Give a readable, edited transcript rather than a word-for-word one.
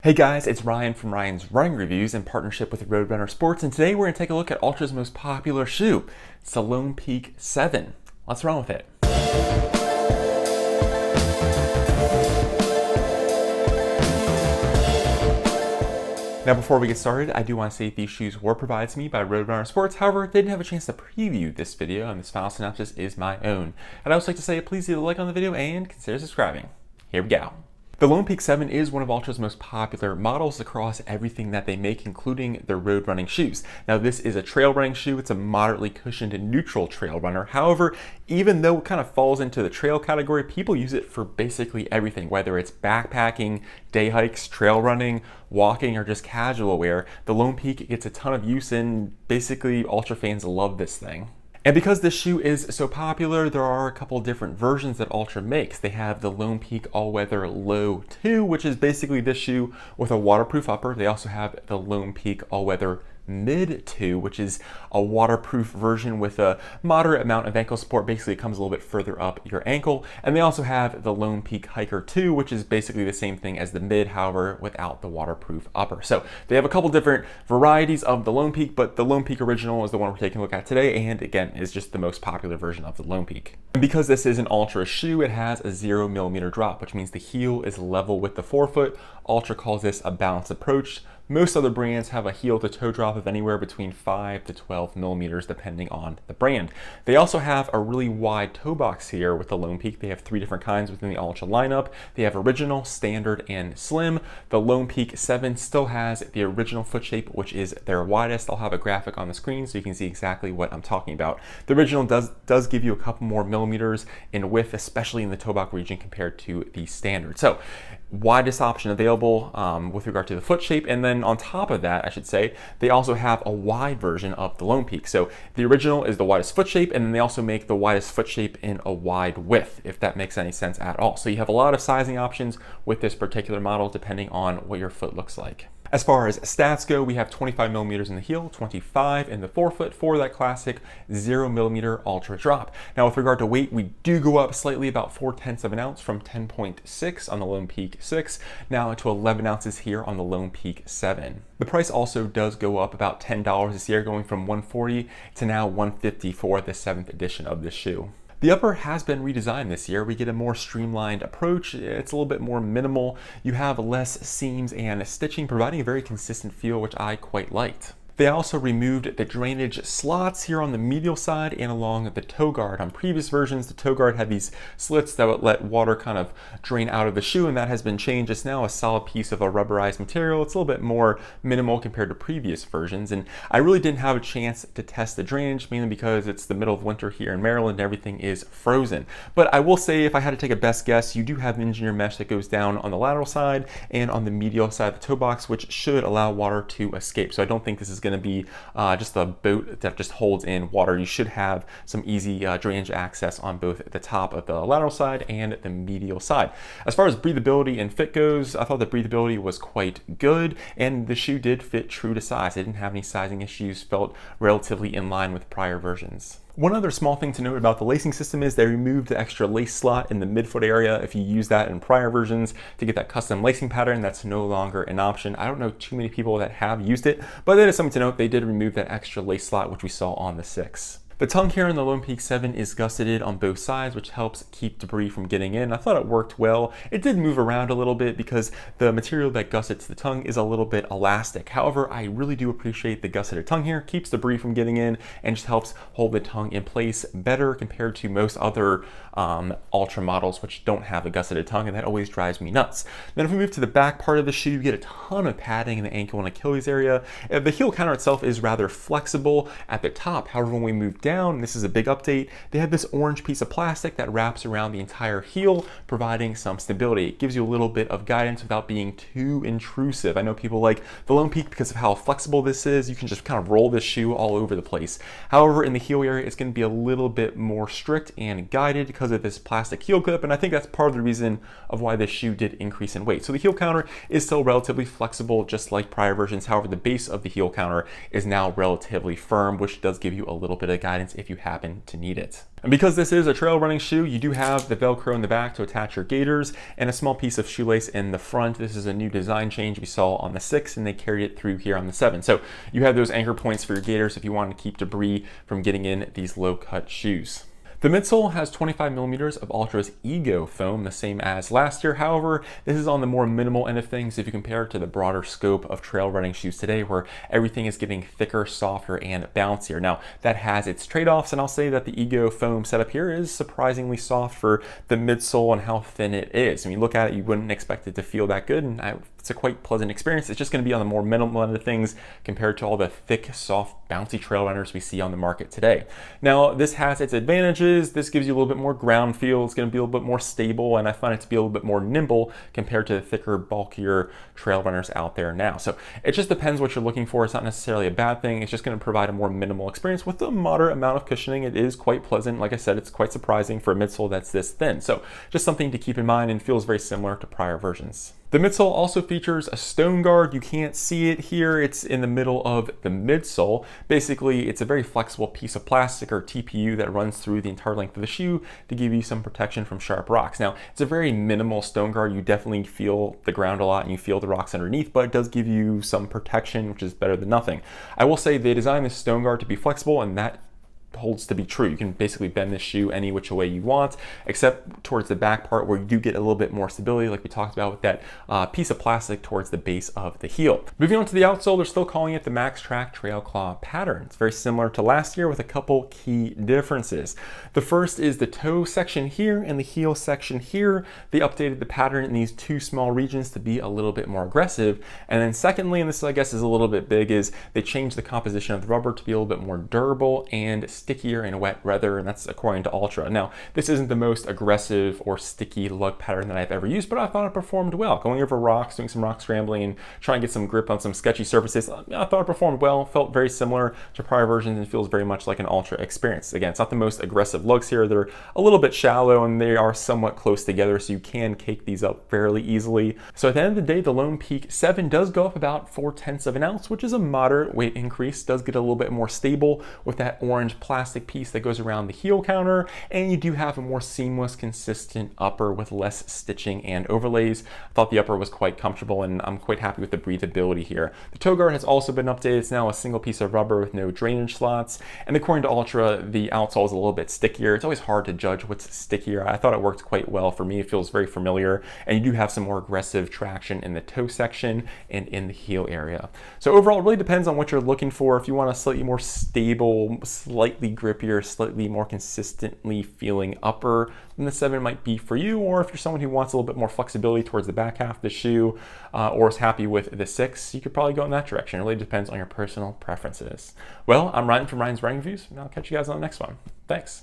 Hey guys, it's Ryan from Ryan's Running Reviews in partnership with Roadrunner Sports, and today we're going to take a look at Altra's most popular shoe. It's the Lone Peak 7. Let's run with it. Now before we get started, I do want to say these shoes were provided to me by Roadrunner Sports. However, they didn't have a chance to preview this video, and this final synopsis is my own. I'd also like to say please leave a like on the video and consider subscribing. Here we go. The Lone Peak 7 is one of Altra's most popular models across everything that they make, including their road running shoes. Now this is a trail running shoe. It's a moderately cushioned and neutral trail runner. However, even though it kind of falls into the trail category, people use it for basically everything, whether it's backpacking, day hikes, trail running, walking, or just casual wear. The Lone Peak gets a ton of use, and basically Altra fans love this thing. And because this shoe is so popular, there are a couple different versions that Altra makes. They have the Lone Peak All-Weather Low 2, which is basically this shoe with a waterproof upper. They also have the Lone Peak All-Weather Mid 2, which is a waterproof version with a moderate amount of ankle support. Basically, it comes a little bit further up your ankle. And they also have the Lone Peak Hiker 2, which is basically the same thing as the Mid, however, without the waterproof upper. So they have a couple different varieties of the Lone Peak, but the Lone Peak original is the one we're taking a look at today, and again, is just the most popular version of the Lone Peak. And because this is an Altra shoe, it has a 0mm drop, which means the heel is level with the forefoot. Altra calls this a balanced approach. Most other brands have a heel to toe drop of anywhere between 5 to 12 millimeters depending on the brand. They also have a really wide toe box here with the Lone Peak. They have 3 different kinds within the Altra lineup. They have original, standard, and slim. The Lone Peak 7 still has the original foot shape, which is their widest. I'll have a graphic on the screen so you can see exactly what I'm talking about. The original does give you a couple more millimeters in width, especially in the toe box region compared to the standard. So widest option available with regard to the foot shape. And then on top of that, I should say, they also have a wide version of the Lone Peak. So the original is the widest foot shape, and then they also make the widest foot shape in a wide width, if that makes any sense at all. So you have a lot of sizing options with this particular model depending on what your foot looks like. As far as stats go, we have 25 millimeters in the heel, 25 in the forefoot for that classic 0mm Altra drop. Now with regard to weight, we do go up slightly, about 0.4 of an ounce, from 10.6 on the Lone Peak 6 now to 11 ounces here on the Lone Peak 7. The price also does go up about $10 this year, going from $140 to now $150 for the 7th edition of this shoe. The upper has been redesigned this year. We get a more streamlined approach. It's a little bit more minimal. You have less seams and stitching, providing a very consistent feel, which I quite liked. They also removed the drainage slots here on the medial side and along the toe guard. On previous versions, the toe guard had these slits that would let water kind of drain out of the shoe, and that has been changed. It's now a solid piece of a rubberized material. It's a little bit more minimal compared to previous versions, and I really didn't have a chance to test the drainage, mainly because it's the middle of winter here in Maryland and everything is frozen. But I will say, if I had to take a best guess, you do have an engineered mesh that goes down on the lateral side and on the medial side of the toe box, which should allow water to escape. So I don't think this is going to be just a boat that just holds in water. You should have some easy drainage access on both the top of the lateral side and the medial side. As far as breathability and fit goes, I thought the breathability was quite good, and the shoe did fit true to size. I didn't have any sizing issues, felt relatively in line with prior versions. One other small thing to note about the lacing system is they removed the extra lace slot in the midfoot area. If you use that in prior versions to get that custom lacing pattern, that's no longer an option. I don't know too many people that have used it, but that is something to note. They did remove that extra lace slot, which we saw on the 6. The tongue here on the Lone Peak 7 is gusseted on both sides, which helps keep debris from getting in. I thought it worked well. It did move around a little bit because the material that gussets the tongue is a little bit elastic. However, I really do appreciate the gusseted tongue here. Keeps debris from getting in and just helps hold the tongue in place better compared to most other Altra models which don't have a gusseted tongue, and that always drives me nuts. Then if we move to the back part of the shoe, you get a ton of padding in the ankle and Achilles area. The heel counter itself is rather flexible at the top. However, when we move down, this is a big update, they have this orange piece of plastic that wraps around the entire heel, providing some stability. It gives you a little bit of guidance without being too intrusive. I know people like the Lone Peak because of how flexible this is. You can just kind of roll this shoe all over the place. However, in the heel area, it's going to be a little bit more strict and guided because of this plastic heel clip, and I think that's part of the reason of why this shoe did increase in weight. So the heel counter is still relatively flexible, just like prior versions. However, the base of the heel counter is now relatively firm, which does give you a little bit of guidance guidance if you happen to need it. And because this is a trail running shoe, you do have the Velcro in the back to attach your gaiters and a small piece of shoelace in the front. This is a new design change we saw on the 6 and they carried it through here on the 7. So you have those anchor points for your gaiters if you want to keep debris from getting in these low cut shoes. The midsole has 25 millimeters of Altra's EGO foam, the same as last year. However, this is on the more minimal end of things if you compare it to the broader scope of trail running shoes today, where everything is getting thicker, softer, and bouncier. Now, that has its trade-offs, and I'll say that the EGO foam setup here is surprisingly soft for the midsole and how thin it is. When you look at it, you wouldn't expect it to feel that good, and it's a quite pleasant experience. It's just going to be on the more minimal end of things compared to all the thick, soft, bouncy trail runners we see on the market today. Now, this has its advantages. This gives you a little bit more ground feel. It's going to be a little bit more stable, and I find it to be a little bit more nimble compared to the thicker, bulkier trail runners out there now. So it just depends what you're looking for. It's not necessarily a bad thing. It's just going to provide a more minimal experience with a moderate amount of cushioning. It is quite pleasant. Like I said, it's quite surprising for a midsole that's this thin. So just something to keep in mind, and feels very similar to prior versions. The midsole also features a stone guard. You can't see it here. It's in the middle of the midsole. Basically, it's a very flexible piece of plastic or TPU that runs through the entire length of the shoe to give you some protection from sharp rocks. Now, it's a very minimal stone guard. You definitely feel the ground a lot and you feel the rocks underneath, but it does give you some protection, which is better than nothing. I will say they designed this stone guard to be flexible, and that holds to be true. You can basically bend this shoe any which way you want, except towards the back part where you do get a little bit more stability, like we talked about with that piece of plastic towards the base of the heel. Moving on to the outsole, they're still calling it the MaxTrac Trail Claw pattern. It's very similar to last year with a couple key differences. The first is the toe section here and the heel section here. They updated the pattern in these two small regions to be a little bit more aggressive. And then secondly, and this I guess is a little bit big, is they changed the composition of the rubber to be a little bit more durable and stickier in wet weather, and that's according to Altra. Now, this isn't the most aggressive or sticky lug pattern that I've ever used, but I thought it performed well. Going over rocks, doing some rock scrambling, and trying to get some grip on some sketchy surfaces, I thought it performed well. Felt very similar to prior versions and feels very much like an Altra experience. Again, it's not the most aggressive lugs here. They're a little bit shallow and they are somewhat close together, so you can cake these up fairly easily. So at the end of the day, the Lone Peak 7 does go up about 0.4 of an ounce, which is a moderate weight increase. Does get a little bit more stable with that orange plastic piece that goes around the heel counter, and you do have a more seamless, consistent upper with less stitching and overlays. I thought the upper was quite comfortable, and I'm quite happy with the breathability here. The toe guard has also been updated. It's now a single piece of rubber with no drainage slots, and according to Altra, the outsole is a little bit stickier. It's always hard to judge what's stickier. I thought it worked quite well for me. It feels very familiar, and you do have some more aggressive traction in the toe section and in the heel area. So overall, it really depends on what you're looking for. If you want a slightly more stable, slightly grippier, slightly more consistently feeling upper, then the 7 might be for you. Or if you're someone who wants a little bit more flexibility towards the back half of the shoe, or is happy with the 6, you could probably go in that direction. It really depends on your personal preferences. Well, I'm Ryan from Ryan's Running Reviews, and I'll catch you guys on the next one. Thanks.